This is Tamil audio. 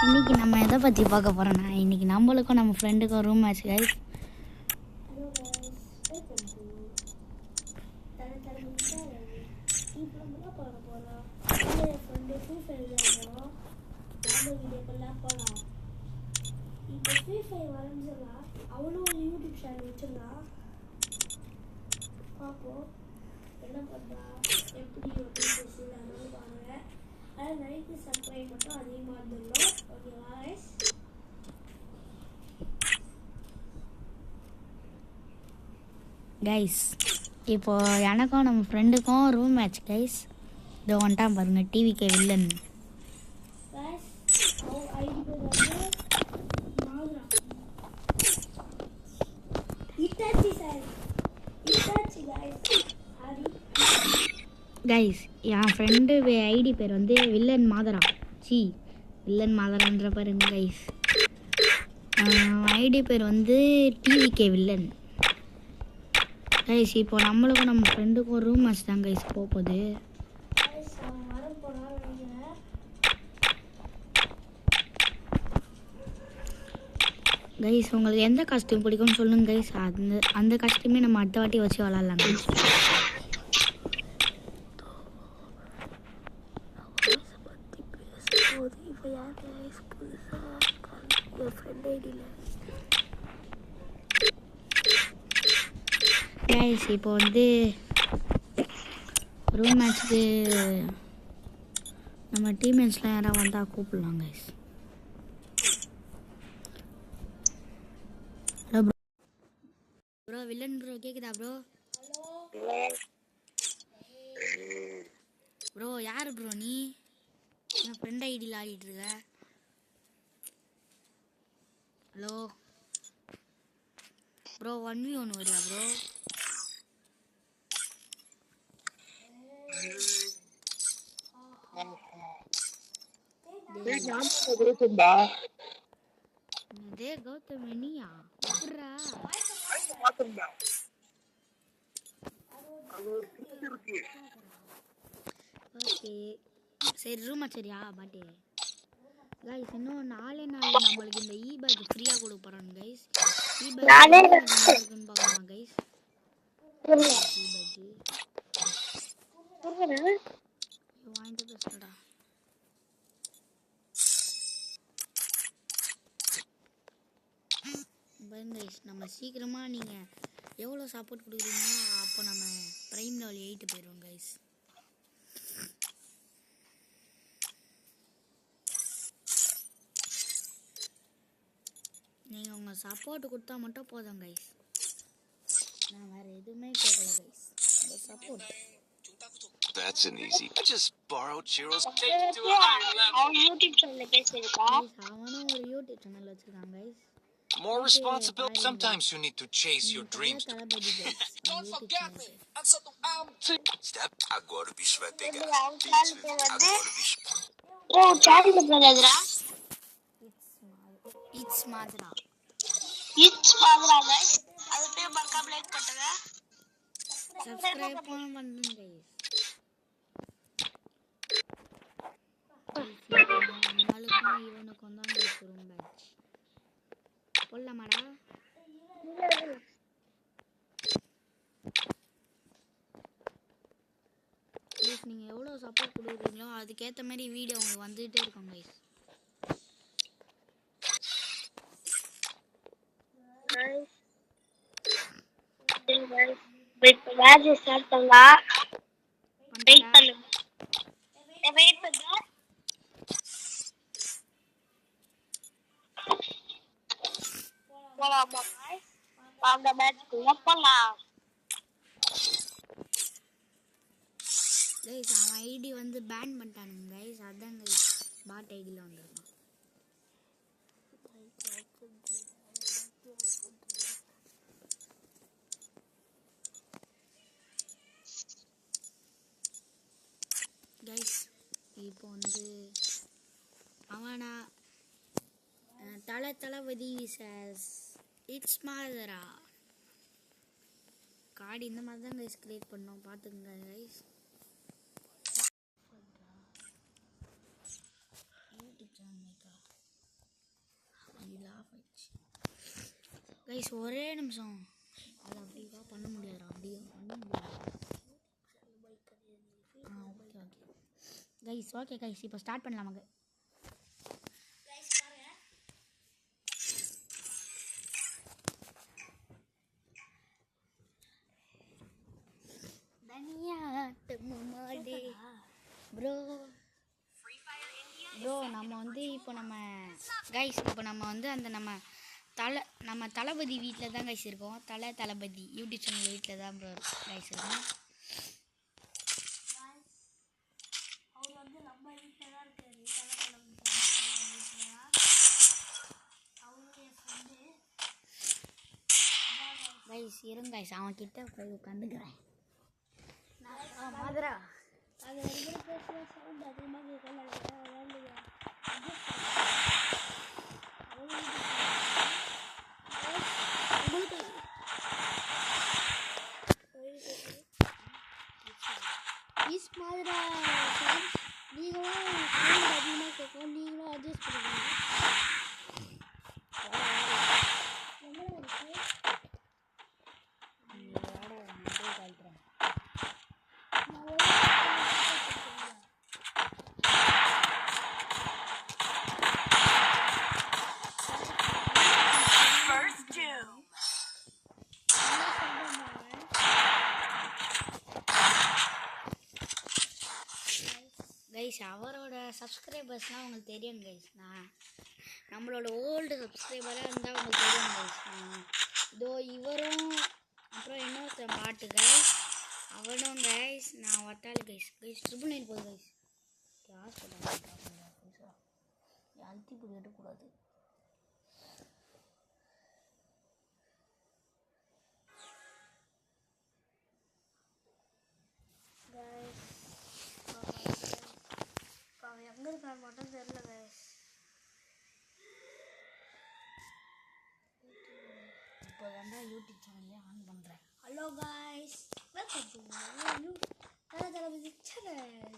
இன்னைக்கு நம்ம எதை பற்றி பார்க்க போகிறோன்னா இன்னைக்கு நம்மளுக்கும் நம்ம ஃப்ரெண்டுக்கும் ரூம் மேட்ச் கைஸ். அவளும் ஒரு யூடியூப் சேனல் வச்சிருந்தா பார்ப்போம் என்ன பண்ணுறா எப்படி பேசுகிறாங்க பாருங்க. ஆனால் நைட்டு சப்ஸ்கிரைப் மட்டும் அதிகமாக இருந்துடணும். ஓகேவா கைஸ்? கைஸ் இப்போ எனக்கும் நம்ம ஃப்ரெண்டுக்கும் ரூம் மேட்ச் கைஸ். இதோ வந்துட்டான் பாருங்க டிவிகே வில்லன். கைஸ் அவள் ஐடி பேர் வந்து மாதுரா இட்டாச்சி சார் இட்டாச்சி கைஸ் ஆடி கைஸ் என் ஃப்ரெண்டு ஐடி பேர் வந்து வில்லன் மாதரா. வில்லன் மாதரான்ற பாருங்க கைஸ். ஐடி பேர் வந்து டிவிகே வில்லன் கைஸ். இப்போ நம்மளுக்கும் நம்ம ஃப்ரெண்டுக்கும் ரூம் மேட்ச் தான் கைஸ் போகுது. கைஸ் உங்களுக்கு எந்த காஸ்டியூம் பிடிக்கும்னு சொல்லுங்க கைஸ். அந்த காஸ்டியூமே நம்ம அடுத்த வாட்டி வச்சு விளாட்லாம் கைஸ். கைஸ் இப்போ வந்து ரூம் மேட்ச்சுக்கு நம்ம டீம்மேட்ஸ்லாம் யாராவது வந்தால் கூப்பிடலாம் guys. Hello bro. Bro villain bro கேட்குதா ப்ரோ? ப்ரோ யார் ப்ரோ நீ? என் ஃப்ரெண்ட் ஐடியில் ஆடிட்டு இருக்க. ஹலோ ப்ரோ 1v1 வரியா ப்ரோ? இதே கௌதம் நீயா எப்படா? ஓகே சரி ரூமா சரியா பாட்டி கைஸ். இன்னும் 4 நாள் நம்மளுக்கு இந்த பேக் ஃப்ரீயாக கொடுக்க போகிறாங்க கைஸ். பேக் இருக்குன்னு பார்க்கலாமா கைஸ்? வாங்கிட்டு பேசுடா. கைஸ் நம்ம சீக்கிரமாக நீங்கள் எவ்வளோ சப்போர்ட் கொடுக்குறீங்களோ அப்போ நம்ம ப்ரைம் லெவல் 8 போயிடுவோம் கைஸ். நீங்கள் உங்கள் சப்போர்ட் கொடுத்தா மட்டும் போதும் கைஸ். நான் வேறு எதுவுமே கேட்கல கைஸ். உங்கள் support. That's an easy. I just borrowed Chiro's take to a higher level. அவன் யூடியூப் சேனல் பேசியிருக்கா. அவனும் ஒரு யூடியூப் சேனல் வச்சிருக்கான் guys. More responsibility. Sometimes you need to chase your dreams. Don't forget me. Step. Agora o bicho vai pegar. அவன் சேனல் பேர் வந்து ஓ சேனல் பேர் எதுரா? It's Madhura. It's Madhura guys. அது பேர் மறக்காம லைக் பண்ணுங்க. சப்ஸ்கிரைப் பண்ணுங்க கைஸ். நம்மளுக்கும் இவனுக்கும் தான் பேசுகிறோம் பேட்ச் போடலாமாடா? கைஸ் நீங்கள் எவ்வளோ சப்போர்ட் கொடுக்குறீங்களோ அதுக்கேற்ற மாதிரி வீடியோ உங்களுக்கு வந்துகிட்டே இருக்கும் கைஸ். வெயிட் மேட்ச் ஸ்டார்ட் பண்ணலாம். வெயிட் பண்ணுங்க. வெயிட் பண்ணுங்க. போலாமா गाइस? வாங்க மேட்ச்க்குள்ள போலாம். கைஸ் அவன் ஐடி வந்து பேன் பண்ணிட்டானுங்க கைஸ். அதான் கைஸ் பாட் ஐடியில் வந்துருக்கான். கைஸ் இப்போ வந்து அவனா தளபதி சாஸ் இட்ஸ் மாதரா கார்டு இந்த மாதிரி தான் கைஸ் கிரியேட் பண்ணோம். பார்த்துக்குங்க கைஸ். கைஸ் ஒரே நிமிஷம். அது அப்படிவா பண்ண முடியாதுடா. அப்படியே பண்ண முடியாது. ஓகே கைஸ், ஓகே கைஸ், இப்போ ஸ்டார்ட் பண்ணலாமாங்க. ப்ரோ நம்ம வந்து இப்போ நம்ம வந்து அந்த நம்ம தளபதி வீட்டில் தான் கைஸ் இருக்கோம். தளபதி யூடியூப் சேனல் வீட்டில் தான் ப்ரோ கைஸ் இருக்கோம். அவர் வந்து நம்ம வீட்டில் தான் இருக்காரு. அவருடைய ஃப்ரெண்டு கைஸ் இருங்க கைஸ், அவன் கிட்ட போய் உட்காந்துக்கிறேன். மதுரா அது வந்து பேசுகிற சவுண்ட் அதிகமாக கேட்கல. ப்ளீஸ் மதுரா நீங்களும் சவுண்ட் அதிகமாக கேட்கும். நீங்களும் அட்ஜஸ்ட் பண்ணுவீங்க. கைஸ் அவரோட சப்ஸ்கிரைபர்ஸ்லாம் உங்களுக்கு தெரியும் கைஸ். நம்மளோட ஓல்டு சப்ஸ்கிரைபராக இருந்தால் உங்களுக்கு தெரியும் கைஸ். இதோ இவரும் அப்புறம் இன்னொருத்தர் பாட்டு கைஸ், அவனும் கைஸ். நான் வட்டாளி கைஸ். 999 போகுது கைஸ். யார் சொல்கிறாங்க அழுத்தி இப்படி எடுக்கக்கூடாது. அவன் எங்கே இருக்கான்னு மட்டும் தெரியல கைஸ். இப்போ தாண்டா யூடியூப் சேனல்லே ஆன் பண்ணுறேன். Hello guys, welcome to Thalapathy channel.